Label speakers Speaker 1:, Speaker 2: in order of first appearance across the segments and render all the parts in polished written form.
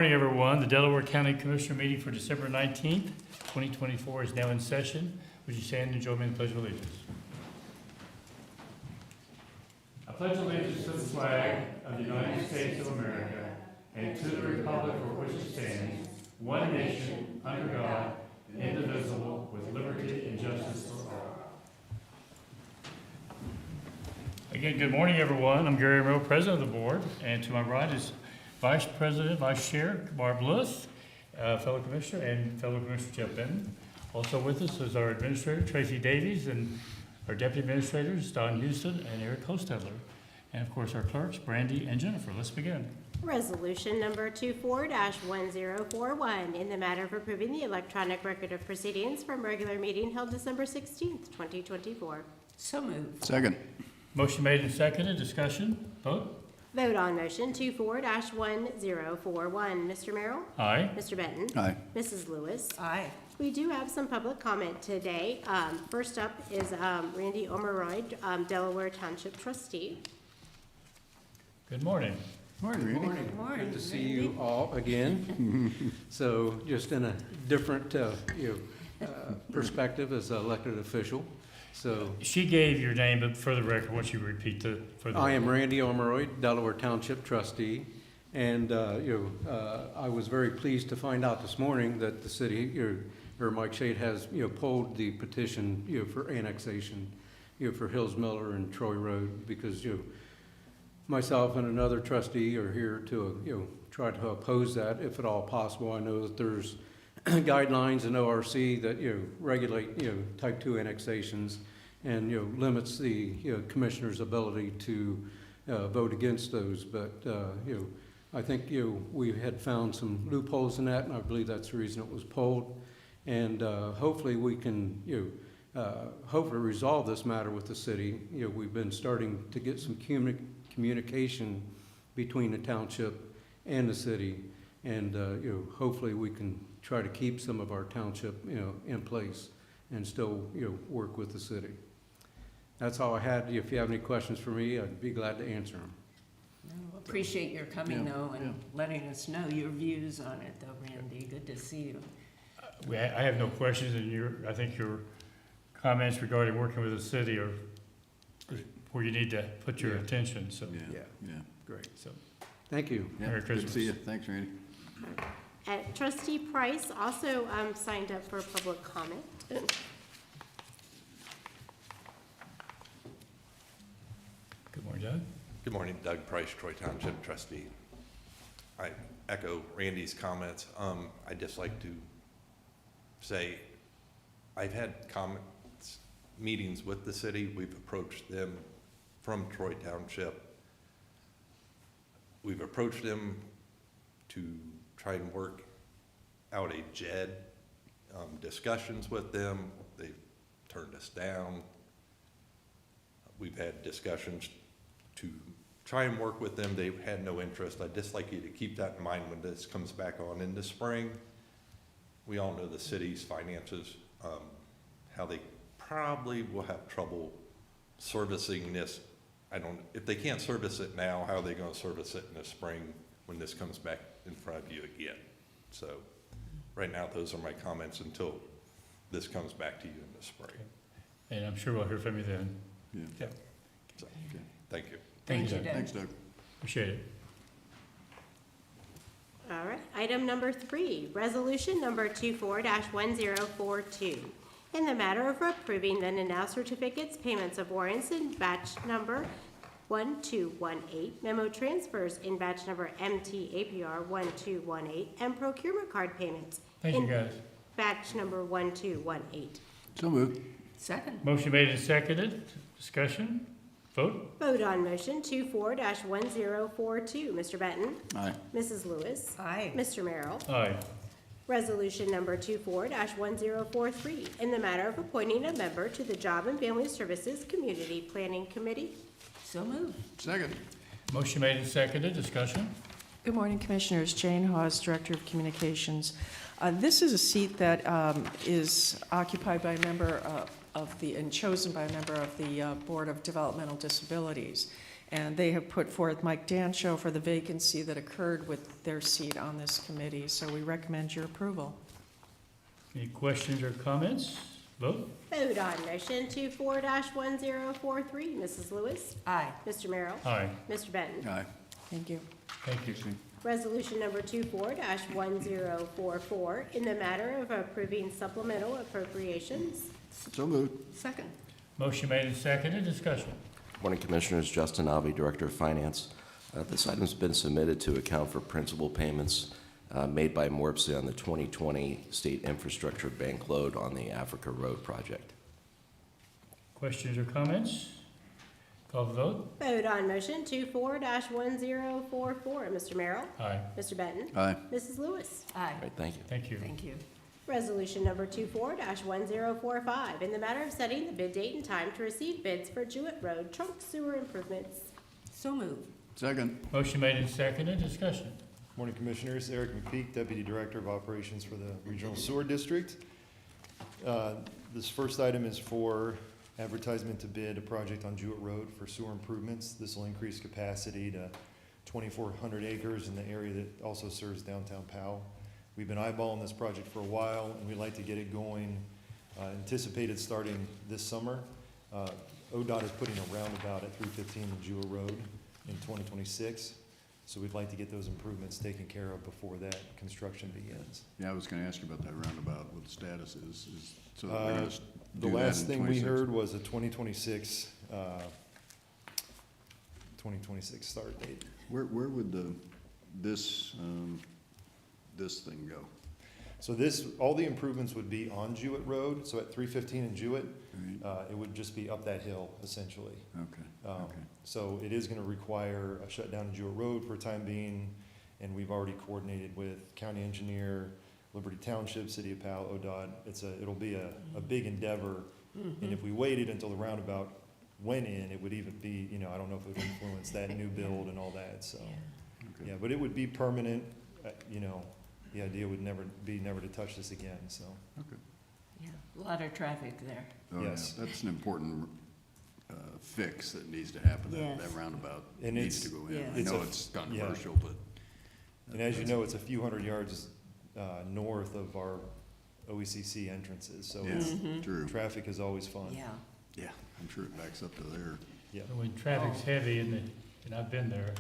Speaker 1: Good morning, everyone. The Delaware County Commissioner meeting for December 19th, 2024 is now in session. Would you stand and join me in the Pledge of Allegiance? I pledge allegiance to the flag of the United States of America and to the republic for which it stands, one nation, under God, indivisible, with liberty and justice for all. Again, good morning, everyone. I'm Gary Rowe, President of the Board, and to my right is Vice President, Vice Chair Barb Lewis, fellow Commissioner, and fellow Commissioner Jeff Benton. Also with us is our Administrator, Tracy Davies, and our Deputy Administrators, Don Houston and Eric Hostedler. And of course, our clerks, Brandy and Jennifer. Let's begin.
Speaker 2: Resolution number 24-1041, in the matter of approving the electronic record of proceedings from regular meeting held December 16th, 2024.
Speaker 3: So moved.
Speaker 4: Second.
Speaker 1: Motion made and seconded. Discussion. Vote.
Speaker 2: Vote on motion 24-1041. Mr. Merrill?
Speaker 1: Aye.
Speaker 2: Mr. Benton?
Speaker 4: Aye.
Speaker 2: Mrs. Lewis?
Speaker 3: Aye.
Speaker 2: We do have some public comment today. First up is Randy Omeroyd, Delaware Township Trustee.
Speaker 1: Good morning.
Speaker 4: Morning, Randy.
Speaker 3: Good morning.
Speaker 5: Good to see you all again. So just in a different perspective as an elected official. So
Speaker 1: She gave your name, but for the record, once you repeat for the
Speaker 5: I am Randy Omeroyd, Delaware Township Trustee. And I was very pleased to find out this morning that the city, or Mike Shade has, pulled the petition, for annexation, for Hills Miller and Troy Road, because, myself and another trustee are here to, try to oppose that if at all possible. I know that there's guidelines in ORC that, regulate, type 2 annexations and, limits the, commissioner's ability to vote against those. But, I think, we had found some loopholes in that, and I believe that's the reason it was pulled. And hopefully we can, hopefully resolve this matter with the city. We've been starting to get some communication between the township and the city. And, hopefully we can try to keep some of our township, in place and still, work with the city. That's all I had. If you have any questions for me, I'd be glad to answer them.
Speaker 3: Appreciate your coming,
Speaker 4: Yeah,
Speaker 3: though, and letting us know your views on it, though, Randy. Good to see you.
Speaker 1: I have no questions, and I think your comments regarding working with the city are where you need to put your
Speaker 5: Yeah.
Speaker 1: attention, so.
Speaker 4: Yeah.
Speaker 5: Great.
Speaker 1: So,
Speaker 5: Thank you.
Speaker 4: Yeah,
Speaker 1: Merry
Speaker 4: good to
Speaker 1: Christmas.
Speaker 4: see you. Thanks, Randy.
Speaker 2: Trustee Price also signed up for public comment.
Speaker 1: good morning, Doug.
Speaker 6: Good morning, Doug Price, Troy Township Trustee. I echo Randy's comments. I'd just like to say, I've had meetings with the city. We've approached them from Troy Township. We've approached them to try and work out a JED, discussions with them. They've turned us down. We've had discussions to try and work with them. They've had no interest. I'd just like you to keep that in mind when this comes back on in the spring. We all know the city's finances, how they probably will have trouble servicing this. If they can't service it now, how are they gonna service it in the spring when this comes back in front of you again? So right now, those are my comments until this comes back to you in the spring.
Speaker 1: And I'm sure we'll hear from you then.
Speaker 4: Yeah.
Speaker 6: So, thank you.
Speaker 1: Thank you,
Speaker 3: Thank you,
Speaker 1: Doug.
Speaker 3: Doug.
Speaker 4: Thanks, Doug.
Speaker 1: Appreciate it.
Speaker 2: All right, item number 3, resolution number 24-1042. In the matter of approving then and now certificates, payments of warrants in batch number 1218, memo transfers in batch number MTAPR 1218, and procurement card payments
Speaker 1: Thank you,
Speaker 2: in
Speaker 1: guys.
Speaker 2: batch number 1218.
Speaker 4: So moved.
Speaker 3: Second.
Speaker 1: Motion made and seconded. Discussion. Vote.
Speaker 2: Vote on motion 24-1042. Mr. Benton?
Speaker 4: Aye.
Speaker 2: Mrs. Lewis?
Speaker 3: Aye.
Speaker 2: Mr. Merrill?
Speaker 1: Aye.
Speaker 2: Resolution number 24-1043, in the matter of appointing a member to the Job and Family Services Community Planning Committee.
Speaker 3: So moved.
Speaker 4: Second.
Speaker 1: Motion made and seconded. Discussion.
Speaker 7: Good morning, Commissioners. Jane Hawes, Director of Communications. This is a seat that is occupied by a member and chosen by a member of the Board of Developmental Disabilities. And they have put forth Mike Dancho for the vacancy that occurred with their seat on this committee, so we recommend your approval.
Speaker 1: Any questions or comments? Vote.
Speaker 2: Vote on motion 24-1043. Mrs. Lewis?
Speaker 3: Aye.
Speaker 2: Mr. Merrill?
Speaker 1: Aye.
Speaker 2: Mr. Benton?
Speaker 4: Aye.
Speaker 7: Thank you.
Speaker 1: Thank you.
Speaker 2: Resolution number 24-1044, in the matter of approving supplemental appropriations.
Speaker 4: So moved.
Speaker 3: Second.
Speaker 1: Motion made and seconded. Discussion.
Speaker 8: Morning, Commissioners. Justin Avi, Director of Finance. This item's been submitted to account for principal payments made by Morpsey on the 2020 State Infrastructure Bank load on the Africa Road project.
Speaker 1: Questions or comments? Call the vote.
Speaker 2: Vote on motion 24-1044. Mr. Merrill?
Speaker 1: Aye.
Speaker 2: Mr. Benton?
Speaker 4: Aye.
Speaker 2: Mrs. Lewis?
Speaker 3: Aye.
Speaker 8: All right, thank you.
Speaker 1: Thank you.
Speaker 3: Thank you.
Speaker 2: Resolution number 24-1045, in the matter of setting the bid date and time to receive bids for Jewett Road trunk sewer improvements.
Speaker 3: So moved.
Speaker 4: Second.
Speaker 1: Motion made and seconded. Discussion.
Speaker 9: Morning, Commissioners. Eric McPeak, Deputy Director of Operations for the Regional Sewer District. This first item is for advertisement to bid a project on Jewett Road for sewer improvements. This will increase capacity to 2,400 acres in the area that also serves downtown Powell. We've been eyeballing this project for a while, and we'd like to get it going, anticipated starting this summer. ODOT is putting a roundabout at 315 Jewett Road in 2026. So we'd like to get those improvements taken care of before that construction begins.
Speaker 4: Yeah, I was gonna ask you about that roundabout, what the status is, so they're gonna
Speaker 9: The
Speaker 4: do that
Speaker 9: last
Speaker 4: in
Speaker 9: thing we
Speaker 4: 26?
Speaker 9: heard was a 2026 start date.
Speaker 4: Where would this thing go?
Speaker 9: So all the improvements would be on Jewett Road, so at 315 in Jewett,
Speaker 4: Right.
Speaker 9: it would just be up that hill essentially.
Speaker 4: Okay, okay.
Speaker 9: So it is gonna require a shutdown of Jewett Road for the time being, and we've already coordinated with county engineer, Liberty Township, City of Powell, ODOT. It'll be a big endeavor, and if we waited until the roundabout went in, it would even be, I don't know if it would influence that new build and all that, so.
Speaker 4: Okay.
Speaker 9: Yeah, but it would be permanent, the idea would never to touch this again, so.
Speaker 4: Okay.
Speaker 3: Yeah, a lot of traffic there.
Speaker 4: Oh, yeah,
Speaker 9: Yes.
Speaker 4: that's an important fix that needs to happen, that
Speaker 3: Yes.
Speaker 4: roundabout
Speaker 9: And
Speaker 4: needs
Speaker 9: it's-
Speaker 4: to go in.
Speaker 3: yeah.
Speaker 4: I
Speaker 9: It's
Speaker 4: know
Speaker 9: a-
Speaker 4: it's controversial, but.
Speaker 9: And as you know, it's a few hundred yards north of our OECC entrances, so
Speaker 4: Yeah,
Speaker 9: it's-
Speaker 4: true.
Speaker 9: traffic is always fun.
Speaker 3: Yeah.
Speaker 4: Yeah, I'm sure it backs up to there.
Speaker 9: Yeah.
Speaker 1: When traffic's heavy and I've been there,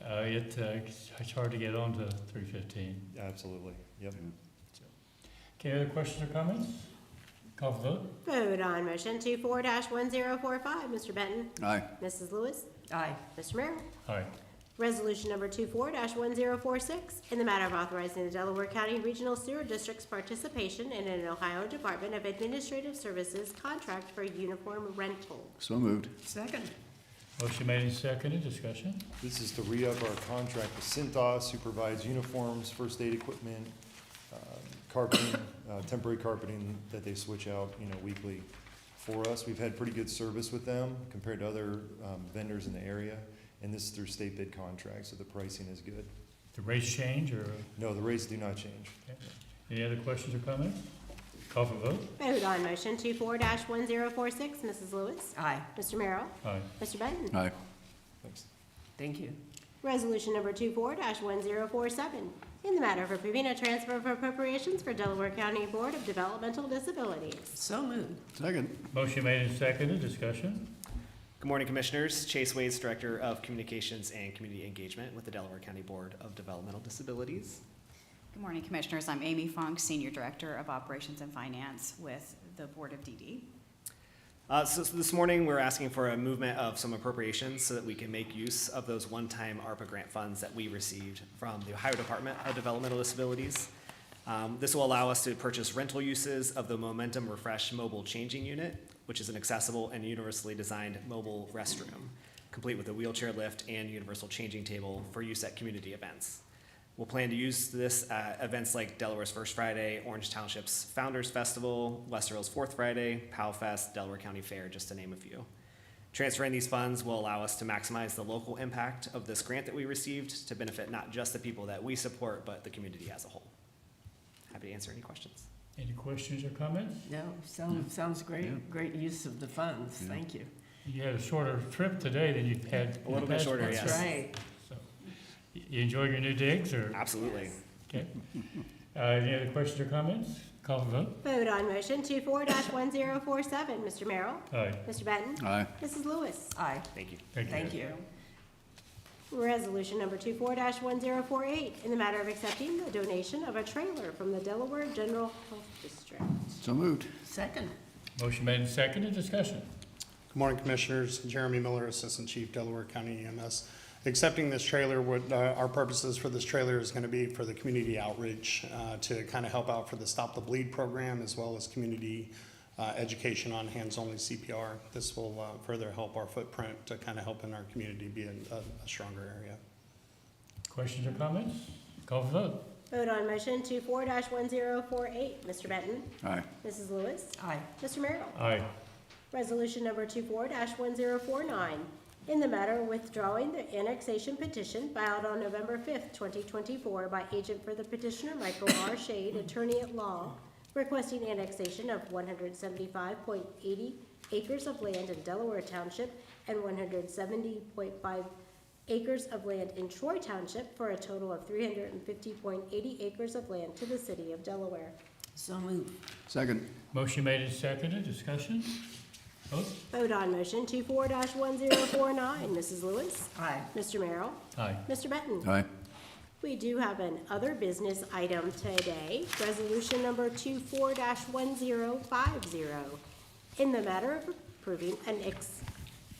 Speaker 1: it's hard to get onto 315.
Speaker 9: Absolutely, yep.
Speaker 1: Okay, other questions or comments? Call for vote.
Speaker 2: Vote on motion 24-1045. Mr. Benton?
Speaker 4: Aye.
Speaker 2: Mrs. Lewis?
Speaker 3: Aye.
Speaker 2: Mr. Merrill?
Speaker 1: Aye.
Speaker 2: Resolution number 24-1046, in the matter of authorizing the Delaware County Regional Sewer District's participation in an Ohio Department of Administrative Services contract for uniform rental.
Speaker 4: So moved.
Speaker 3: Second.
Speaker 1: Motion made and seconded. Discussion.
Speaker 9: This is to re-up our contract with Cintas, who provides uniforms, first aid equipment, carpeting, temporary carpeting that they switch out, weekly for us. We've had pretty good service with them compared to other vendors in the area, and this is through state bid contract, so the pricing is good.
Speaker 1: The rates change or
Speaker 9: No, the rates do not change.
Speaker 1: any other questions or comments? Call for vote.
Speaker 2: Vote on motion 24-1046. Mrs. Lewis?
Speaker 3: Aye.
Speaker 2: Mr. Merrill?
Speaker 1: Aye.
Speaker 2: Mr. Benton?
Speaker 4: Aye.
Speaker 9: Thanks.
Speaker 3: Thank you.
Speaker 2: Resolution number 24-1047, in the matter of approving a transfer of appropriations for Delaware County Board of Developmental Disabilities.
Speaker 3: So moved.
Speaker 4: Second.
Speaker 1: Motion made and seconded. Discussion.
Speaker 10: Good morning, Commissioners. Chase Waits, Director of Communications and Community Engagement with the Delaware County Board of Developmental Disabilities.
Speaker 11: Good morning, Commissioners. I'm Amy Funk, Senior Director of Operations and Finance with the Board of DD.
Speaker 10: So this morning, we're asking for a movement of some appropriations so that we can make use of those one-time ARPA grant funds that we received from the Ohio Department of Developmental Disabilities. This will allow us to purchase rental uses of the Momentum Refresh Mobile Changing Unit, which is an accessible and universally designed mobile restroom, complete with a wheelchair lift and universal changing table for use at community events. We'll plan to use this at events like Delaware's First Friday, Orange Township's Founders Festival, Lester Hill's Fourth Friday, Powell Fest, Delaware County Fair, just to name a few. Transferring these funds will allow us to maximize the local impact of this grant that we received to benefit not just the people that we support, but the community as a whole. Happy to answer any questions.
Speaker 1: Any questions or comments?
Speaker 3: No, sounds great.
Speaker 4: Yeah.
Speaker 3: Great use of the funds.
Speaker 4: Yeah.
Speaker 3: Thank you.
Speaker 1: You had a shorter trip today than you've had.
Speaker 10: A little bit shorter,
Speaker 3: That's
Speaker 10: yes.
Speaker 3: right.
Speaker 1: So, you enjoying your new digs, or?
Speaker 10: Absolutely.
Speaker 1: Okay. Any other questions or comments? Call for vote.
Speaker 2: Vote on motion 24-1047. Mr. Merrill?
Speaker 1: Aye.
Speaker 2: Mr. Benton?
Speaker 4: Aye.
Speaker 2: Mrs. Lewis?
Speaker 3: Aye.
Speaker 10: Thank you.
Speaker 3: Thank you.
Speaker 2: Resolution number 24-1048, in the matter of accepting the donation of a trailer from the Delaware General Health District.
Speaker 4: So moved.
Speaker 3: Second.
Speaker 1: Motion made and seconded, discussion.
Speaker 12: Good morning, Commissioners. Jeremy Miller, Assistant Chief, Delaware County EMS. Accepting this trailer, what our purposes for this trailer is going to be for the community outreach to kind of help out for the Stop the Bleed program, as well as community education on hands-only CPR. This will further help our footprint to kind of help in our community be a stronger area.
Speaker 1: Questions or comments? Call for vote.
Speaker 2: Vote on motion 24-1048. Mr. Benton?
Speaker 4: Aye.
Speaker 2: Mrs. Lewis?
Speaker 3: Aye.
Speaker 2: Mr. Merrill?
Speaker 1: Aye.
Speaker 2: Resolution number 24-1049, in the matter of withdrawing the annexation petition filed on November 5th, 2024 by agent for the petitioner Michael R. Shade, attorney at law, requesting annexation of 175.80 acres of land in Delaware Township and 170.5 acres of land in Troy Township for a total of 350.80 acres of land to the city of Delaware.
Speaker 3: So moved.
Speaker 4: Second.
Speaker 1: Motion made and seconded, discussion. Vote.
Speaker 2: Vote on motion 24-1049. Mrs. Lewis?
Speaker 3: Aye.
Speaker 2: Mr. Merrill?
Speaker 1: Aye.
Speaker 2: Mr. Benton?
Speaker 4: Aye.
Speaker 2: We do have an other business item today, resolution number 24-1050, in the matter of approving an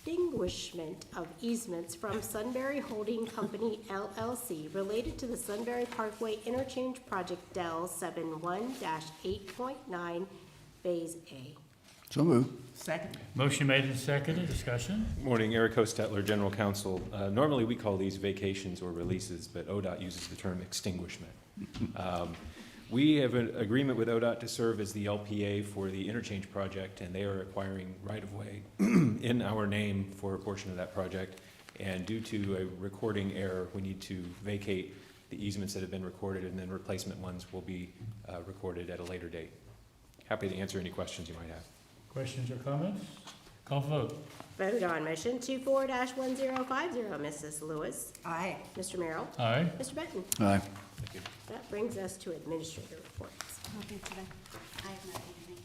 Speaker 2: extinguishment of easements from Sunbury Holding Company LLC related to the Sunbury Parkway Interchange Project Del 71-8.9 Phase A.
Speaker 4: So moved.
Speaker 3: Second.
Speaker 1: Motion made and seconded, discussion.
Speaker 13: Morning, Eric Hostetler, General Counsel. Normally, we call these vacations or releases, but ODOT uses the term extinguishment. We have an agreement with ODOT to serve as the LPA for the interchange project, and they are acquiring right-of-way in our name for a portion of that project. And due to a recording error, we need to vacate the easements that have been recorded, and then replacement ones will be recorded at a later date. Happy to answer any questions you might have.
Speaker 1: Questions or comments? Call for vote.
Speaker 2: Vote on motion 24-1050. Mrs. Lewis?
Speaker 3: Aye.
Speaker 2: Mr. Merrill?
Speaker 1: Aye.
Speaker 2: Mr. Benton?
Speaker 4: Aye.
Speaker 13: Thank you.
Speaker 2: That brings us to administrator reports.
Speaker 11: Nothing today. I have nothing, thank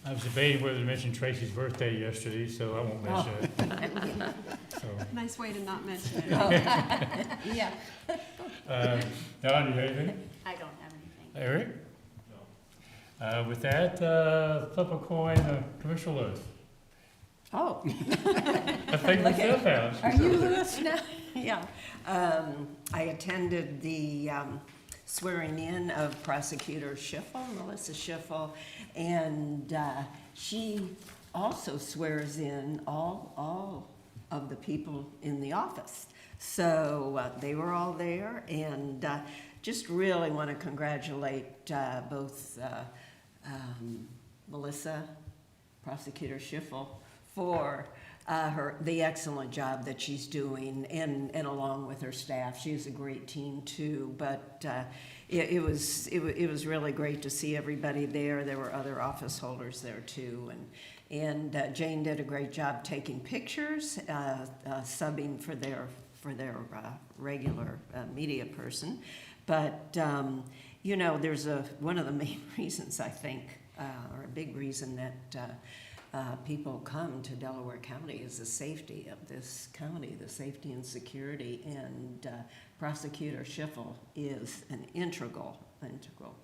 Speaker 11: you.
Speaker 1: I was debating whether to mention Tracy's birthday yesterday, so I won't mention it. So,
Speaker 11: Nice way to not mention it. Yeah.
Speaker 1: Don, you have anything?
Speaker 11: I don't have anything.
Speaker 1: Eric? No. With that, flip a coin, Commissioner Lewis.
Speaker 3: Oh,
Speaker 1: I think myself out.
Speaker 3: are you Lewis now? Yeah. I attended the swearing in of Prosecutor Schiffel, Melissa Schiffel, and she also swears in all of the people in the office. So they were all there, and just really want to congratulate both Melissa, Prosecutor Schiffel, for the excellent job that she's doing, and along with her staff. She has a great team too, but it was really great to see everybody there. There were other office holders there too, and Jane did a great job taking pictures, subbing for their regular media person. But you know, there's one of the main reasons, I think, or a big reason that people come to Delaware County is the safety of this county, the safety and security, and Prosecutor Schiffel is an integral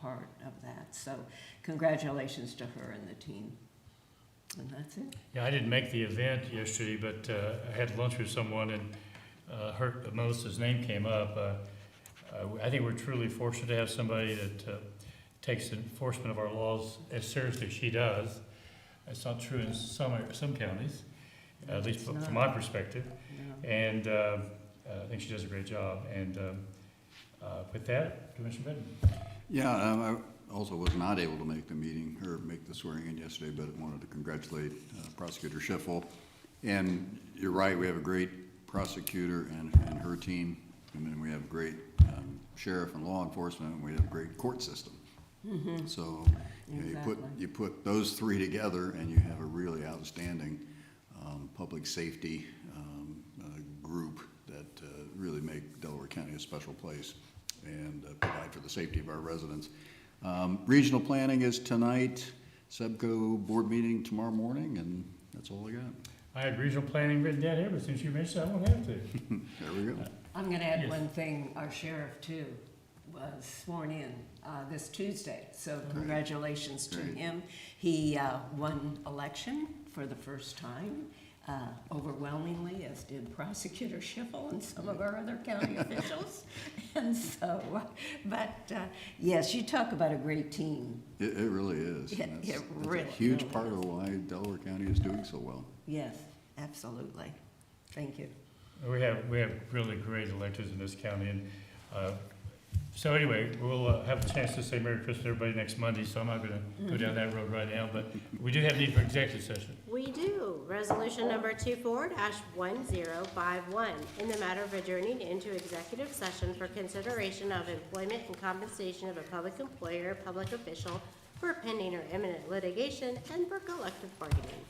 Speaker 3: part of that. So congratulations to her and the team. And that's it.
Speaker 1: Yeah, I didn't make the event yesterday, but I had lunch with someone, and heard Melissa's name came up. I think we're truly fortunate to have somebody that takes enforcement of our laws as seriously as she does. It's not true in some counties, at least from my perspective.
Speaker 3: No.
Speaker 1: And I think she does a great job. And with that, Commissioner Benton.
Speaker 4: Yeah, I also was not able to make the meeting or make the swearing in yesterday, but I wanted to congratulate Prosecutor Schiffel. And you're right, we have a great prosecutor and her team, and then we have a great sheriff and law enforcement, and we have a great court system. So, you know,
Speaker 3: Exactly.
Speaker 4: you put those three together and you have a really outstanding public safety group that really make Delaware County a special place and provide for the safety of our residents. Regional planning is tonight, SEBCO board meeting tomorrow morning, and that's all I got.
Speaker 1: I had regional planning written down here, but since you mentioned it, I won't have to.
Speaker 4: There we go.
Speaker 3: I'm gonna add
Speaker 1: Yes.
Speaker 3: one thing, our sheriff too was sworn in this Tuesday, so congratulations to
Speaker 4: Great.
Speaker 3: him. He won election for the first time overwhelmingly, as did Prosecutor Schiffel and some of our other county officials. And so, but yes, you talk about a great team.
Speaker 4: It really is.
Speaker 3: It-
Speaker 4: And
Speaker 3: it
Speaker 4: that's
Speaker 3: really,
Speaker 4: a huge
Speaker 3: really
Speaker 4: part of why Delaware County is doing so well.
Speaker 3: Yes, absolutely. Thank you.
Speaker 1: We have really great electors in this county, and, so anyway, we'll have a chance to say Merry Christmas to everybody next Monday, so I'm not gonna go down that road right now, but we do have need for executive session.
Speaker 2: We do. Resolution number 24-1051, in the matter of adjourning into executive session for consideration of employment and compensation of a public employer, public official for pending or imminent litigation and for collective bargaining.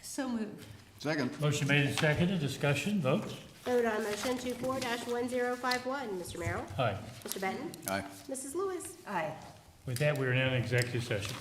Speaker 3: So moved.
Speaker 4: Second.
Speaker 1: Motion made and seconded, discussion, vote.
Speaker 2: Vote on motion 24-1051. Mr. Merrill?
Speaker 1: Aye.
Speaker 2: Mr. Benton?
Speaker 4: Aye.
Speaker 2: Mrs. Lewis?
Speaker 3: Aye.
Speaker 1: With that, we are now in executive session.